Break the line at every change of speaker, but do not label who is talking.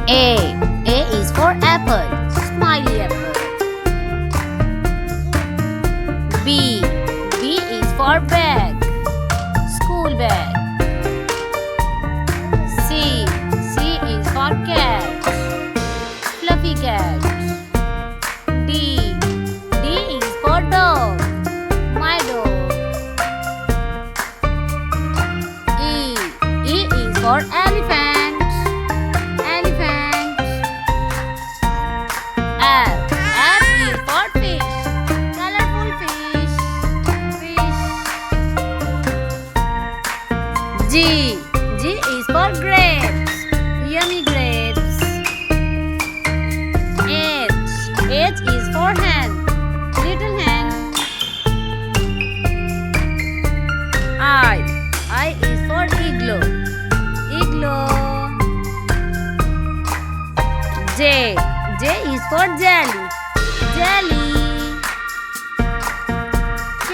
A is for apple. Smiley apple. B is for bag. School bag. C is for cat. Fluffy cat. D is for dog. My dog. E is for elephant. Elephant. F is for fish. Colorful fish. Fish. G is for grapes. Yummy grapes. H is for hen. Little hen. I is for igloo. Igloo. J is for jelly. Jelly. K